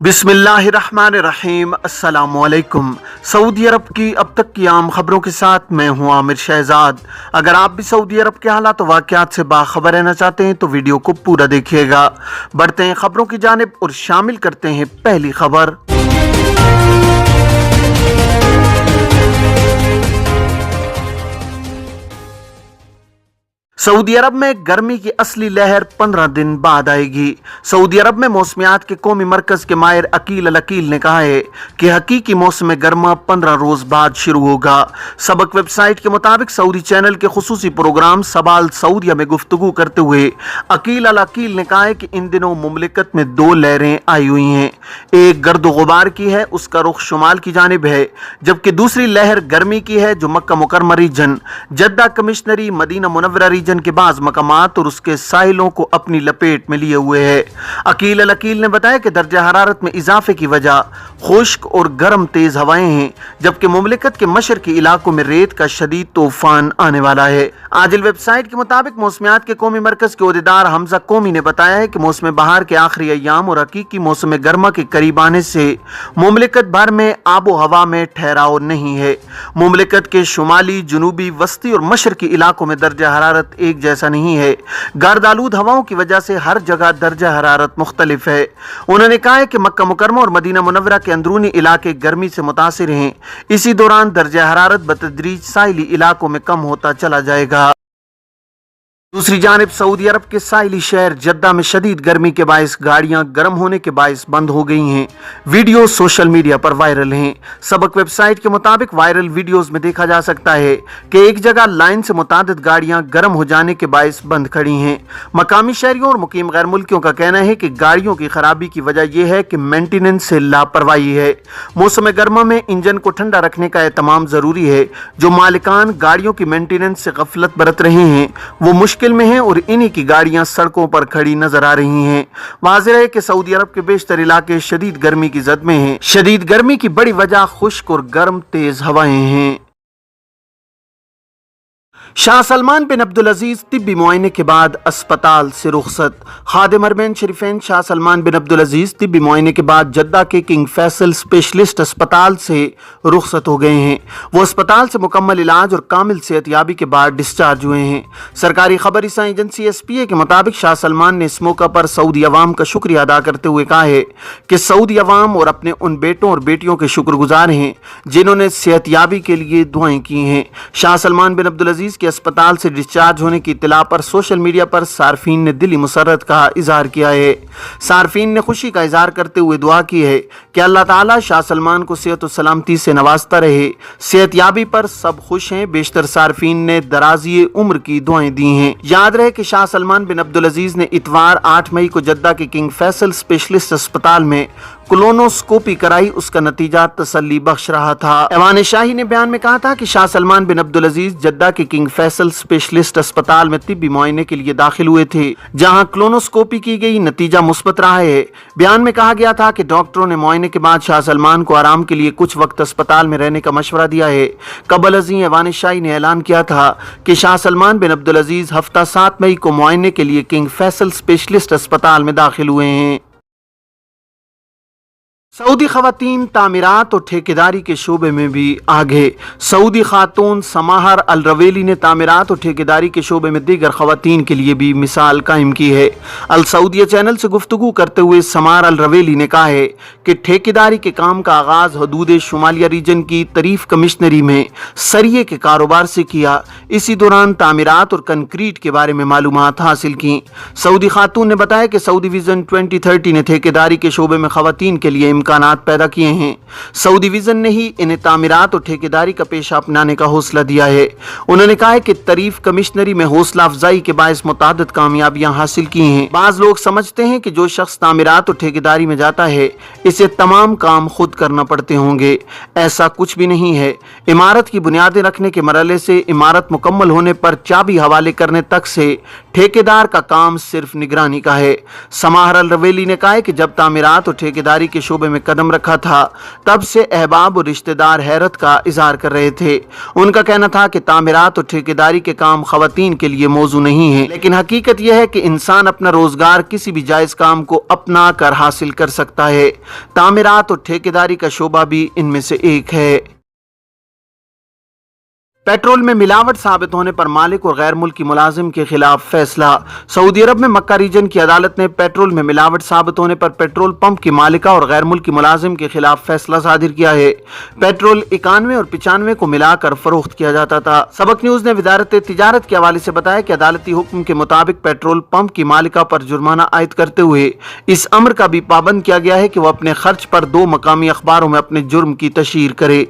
बिस्मिल्लाहिर्रहमानिर्रहीम। अस्सलामुअलैकुम। सऊदी अरब की अब तक की आम खबरों के साथ मैं हूं आमिर शहजाद। अगर आप भी सऊदी अरब के हालात वाक़यात से बाखबर रहना चाहते हैं तो वीडियो को पूरा देखिएगा। बढ़ते हैं खबरों की जानिब और शामिल करते हैं पहली खबर। सऊदी अरब में गर्मी की असली लहर 15 दिन बाद आएगी। सऊदी अरब में मौसमियात के कौमी मरकज के माहिर अकील अल अकील ने कहा है कि हकीकी मौसम गर्मा 15 रोज बाद शुरू होगा। सबक वेबसाइट के मुताबिक सऊदी चैनल के खुसूसी प्रोग्राम सबाल सऊदिया में गुफ्तगू करते हुए अकील अल अकील ने कहा है कि इन दिनों मुमलिकत में दो लहरें आई हुई हैं। एक गर्द गुबार की है, उसका रुख शुमाल की जानिब है, जबकि दूसरी लहर गर्मी की है जो मक्का मुकर्रमा रीजन, जद्दा कमिश्नरी, मदीना मुनव्वरा रीजन के बाज़ मकामात और उसके साहिलों को अपनी लपेट में लिए हुए है। अकील अल अकील ने बताया कि दर्जा हरारत में इजाफे की वजह खुश्क और गर्म तेज हवाएं हैं, जबकि मुमलिकत के मशरकी इलाकों में रेत का शदीद तूफान आने वाला है। आजिल वेबसाइट के मुताबिक मौसमियात के कौमी मरकज के ओहदेदार हमजा कौमी ने बताया है कि मौसम बहार के आखिरी अयाम और हकीकी मौसम गर्मा के करीब आने से मुमलिकत भर में आबो हवा में ठहराव नहीं है। मुमलिकत के शुमाली, जुनूबी, वस्ती और मशरकी इलाकों में दर्जा हरारत एक जैसा नहीं है। गर्द आलूद हवाओं की वजह से हर जगह दर्जा हरारत मुख्तलिफ है। उन्होंने कहा है कि मक्का मुकर्रमा और मदीना मुनव्वरा के अंदरूनी इलाके गर्मी से मुतासिर हैं। इसी दौरान दर्जा हरारत बतदरीज साहिली इलाकों में कम होता चला जाएगा। दूसरी जानिब सऊदी अरब के साहिली शहर जद्दा में शदीद गर्मी के बायस गाड़ियां गर्म होने के बायस बंद हो गई हैं। वीडियो सोशल मीडिया पर वायरल हैं। सबक वेबसाइट के मुताबिक वायरल वीडियोस में देखा जा सकता है कि एक जगह लाइन से मुतादिद गाड़ियां गर्म हो जाने के बायस बंद खड़ी हैं। मकामी शहरियों और मुकीम गैर मुल्कियों का कहना है कि गाड़ियों की खराबी की वजह यह है कि मेंटेनेंस से लापरवाही है। मौसम गर्मा में इंजन को ठंडा रखने का एहतमाम जरूरी है। जो मालिकान गाड़ियों की मेंटेनेंस से गफलत बरत रहे हैं वो मुश्किल में हैं और इन्हीं की गाड़ियां सड़कों पर खड़ी नजर आ रही हैं। वाज़ेह है कि सऊदी अरब के बेशतर इलाके शदीद गर्मी की जद में हैं। शदीद गर्मी की बड़ी वजह खुश्क और गर्म तेज हवाएं हैं। शाह सलमान बिन अब्दुल अजीज तिब्बी मुआयने के बाद अस्पताल से रुखसत। खादिम हरमैन शरीफैन शाह सलमान बिन अब्दुल अजीज तिब्बी मुआयने के बाद जद्दा के किंग फैसल स्पेशलिस्ट अस्पताल से रुखसत हो गए हैं। वो अस्पताल से मुकम्मल इलाज और कामिल सेहतयाबी के बाद डिस्चार्ज हुए हैं। सरकारी खबर रसां एजेंसी SPA के मुताबिक शाह सलमान ने इस मौका पर सऊदी अवाम का शुक्रिया अदा करते हुए कहा है कि सऊदी अवाम और अपने उन बेटों और बेटियों के शुक्रगुजार हैं जिन्होंने सेहतयाबी के लिए दुआएं की हैं। शाह सलमान बिन अब्दुल अजीज के अस्पताल से डिस्चार्ज होने की इत्तला पर सोशल मीडिया पर सार्फिन ने दिली मुसर्रत का इजहार किया है। सार्फिन ने खुशी का इजहार करते हुए दुआ की है कि अल्लाह ताला शाह सलमान को सेहत और सलामती से नवाजता रहे। सेहतयाबी पर सब खुश हैं। बेशतर सार्फिन ने दराजी उम्र की दुआएं दी हैं। याद रहे कि शाह सलमान बिन अब्दुल अजीज ने इतवार 8 मई को जद्दा के किंग फैसल स्पेशलिस्ट अस्पताल में कोलोनोस्कोपी कराई। उसका नतीजा तसल्ली बख्श रहा था। ऐवान शाही ने बयान में कहा था कि शाह सलमान बिन अब्दुल अजीज जद्दा के किंग फैसल स्पेशलिस्ट अस्पताल में तिब्बी मुआयने के लिए दाखिल हुए थे, जहां कोलोनोस्कोपी की गई। नतीजा मुस्बत रहा है। बयान में कहा गया था कि डॉक्टरों ने मुआयने के बाद शाह सलमान को आराम के लिए कुछ वक्त अस्पताल में रहने का मशवरा दिया है। कबल अज़ीं ऐवान शाही ने ऐलान किया था कि शाह सलमान बिन अब्दुल अजीज हफ्ता 7 मई को मुआयने के लिए किंग फैसल स्पेशलिस्ट अस्पताल में दाखिल हुए हैं। सऊदी खवातीन तामीरात और ठेकेदारी के शोबे में भी आगे। सऊदी खातून समाहर अल रवेली ने तामीरात और ठेकेदारी के शोबे में दीगर खवातीन के लिए भी मिसाल कायम की है। अल सऊदिया चैनल से गुफ्तगू करते हुए समाहर अल रवेली ने कहा है कि ठेकेदारी के काम का आगाज हदूद शुमालिया रीजन की तरीफ कमिश्नरी में सरिये के कारोबार से किया। इसी दौरान तामीरात और कंक्रीट के बारे में मालूमात हासिल की। सऊदी खातून ने बताया कि सऊदी विजन 2030 ने ठेकेदारी के शोबे में खवातीन के लिए इम्कानात पैदा किए हैं। सऊदी विजन ने ही इन्हें तामीरात और ठेकेदारी का पेशा अपनाने का हौसला दिया है। उन्होंने कहा है कि तरीफ कमिश्नरी में हौसला अफजाई के बायस मुतादिद कामयाबियां हासिल की हैं। बाज लोग समझते हैं कि जो शख्स तामीरात और ठेकेदारी में जाता है इसे तमाम काम खुद करना पड़ते होंगे। ऐसा कुछ भी नहीं है। इमारत की बुनियादें रखने के मरहले से इमारत मुकम्मल होने पर चाबी हवाले करने तक से ठेकेदार का काम सिर्फ निगरानी का है। समाहर अल रवेली ने कहा है कि जब तामीरात और ठेकेदारी के शोबे में कदम रखा था, तब से अहबाब और रिश्तेदार हैरत का इजहार कर रहे थे। उनका कहना था कि तामीरात और ठेकेदारी के काम खवातीन के लिए मौजू नहीं है, लेकिन हकीकत यह है कि इंसान अपना रोजगार किसी भी जायज काम को अपना कर हासिल कर सकता है। तामीरात और ठेकेदारी का शोबा भी इनमें से एक है। पेट्रोल में मिलावट साबित होने पर मालिक और गैर मुल्की मुलाजिम के खिलाफ फैसला। सऊदी अरब में मक्का रीजन की अदालत ने पेट्रोल में मिलावट साबित होने पर पेट्रोल पंप की मालिका और गैर मुल्की मुलाजिम के खिलाफ फैसला सादिर किया है। पेट्रोल 91 और 95 को मिलाकर फरोख्त किया जाता था। सबक न्यूज ने वजारत तिजारत के हवाले से बताया कि अदालती हुक्म के मुताबिक पेट्रोल पंप की मालिका पर जुर्माना आयद करते हुए इस अमर का भी पाबंद किया गया है कि वह अपने खर्च पर 2 मकामी अखबारों में अपने जुर्म की तशहीर करे।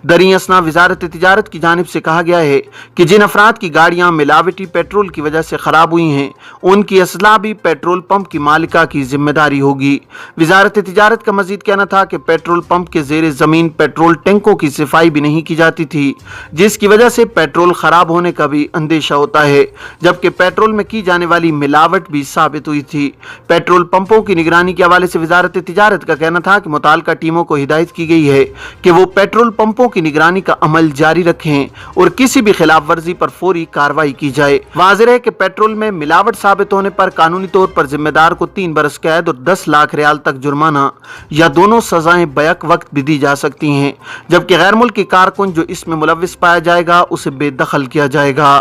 दरी असना वजारत तिजारत की जानिब से कहा गया है कि जिन अफराद की गाड़ियां मिलावटी पेट्रोल की वजह से खराब हुई हैं, उनकी असलाह भी पेट्रोल पंप की मालिका की जिम्मेदारी होगी। वजारत तिजारत का मजीद कहना था कि पेट्रोल पंप के जेर जमीन पेट्रोल टैंकों की सफाई भी नहीं की जाती थी, जिसकी वजह से पेट्रोल खराब होने का भी अंदेशा होता है, जबकि पेट्रोल में की जाने वाली मिलावट भी साबित हुई थी। पेट्रोल पंपों की निगरानी के हवाले से वजारत तिजारत का कहना था कि मुताल्लिका टीमों को हिदायत की गई है कि वो पेट्रोल पंपों की निगरानी का अमल जारी रखें और किसी भी खिलाफ वर्जी पर फौरी कार्रवाई की जाए। वाज़ेह है कि पेट्रोल में मिलावट साबित होने पर कानूनी तौर पर जिम्मेदार को 3 बरस कैद और 10 लाख रियाल तक जुर्माना या दोनों सजाएं बैक वक्त भी दी जा सकती हैं, जबकि गैर मुल्की कारकुन जो इसमें मुलव्विस पाया जाएगा उसे बेदखल किया जाएगा।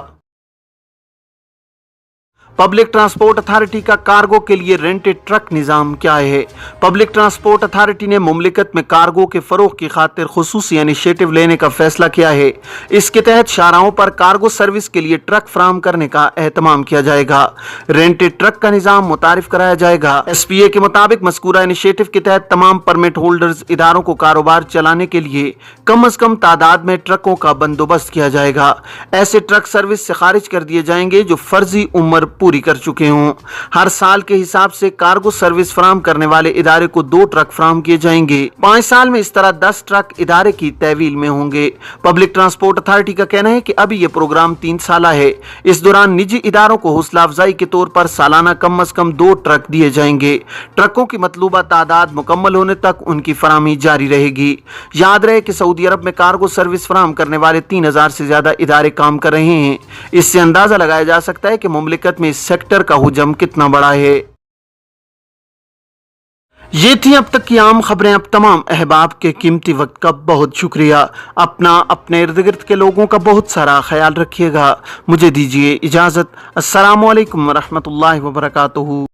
पब्लिक ट्रांसपोर्ट अथॉरिटी का कार्गो के लिए रेंटेड ट्रक निज़ाम क्या है? पब्लिक ट्रांसपोर्ट अथॉरिटी ने मुमलिकत में कार्गो के फरोग की खातिर खुसूसी इनिशिएटिव लेने का फैसला किया है। इसके तहत शाहराहों पर कार्गो सर्विस के लिए ट्रक फराहम करने का एहतमाम किया जाएगा। रेंटेड ट्रक का निज़ाम मुतारिफ कराया जाएगा। SPA के मुताबिक मज़कूरा इनिशिएटिव के तहत तमाम परमिट होल्डर्स इदारों को कारोबार चलाने के लिए कम अज कम तादाद में ट्रकों का बंदोबस्त किया जाएगा। ऐसे ट्रक सर्विस से खारिज कर दिए जाएंगे जो फर्जी उम्र पूरी कर चुके हों। हर साल के हिसाब से कार्गो सर्विस फराहम करने वाले इदारे को 2 ट्रक फराहम किए जाएंगे। 5 साल में इस तरह 10 ट्रक इदारे की तहवील में होंगे। पब्लिक ट्रांसपोर्ट अथॉरिटी का कहना है कि अभी ये प्रोग्राम 3 साला है। इस दौरान निजी इदारों को हौसला अफजाई के तौर पर सालाना कम अज कम 2 ट्रक दिए जाएंगे। ट्रकों की मतलूबा तादाद मुकम्मल होने तक उनकी फराहमी जारी रहेगी। याद रहे कि सऊदी अरब में कार्गो सर्विस फराहम करने वाले 3000 से ज्यादा इदारे काम कर रहे हैं। इससे अंदाजा लगाया जा सकता है कि मुमलिकत में इस सेक्टर का हुजम कितना बड़ा है। ये थी अब तक की आम खबरें। अब तमाम अहबाब के कीमती वक्त का बहुत शुक्रिया। अपना अपने इर्द गिर्द के लोगों का बहुत सारा ख्याल रखिएगा। मुझे दीजिए इजाज़त। अस्सलामु अलैकुम वरहमतुल्लाहि वबरकातुहू।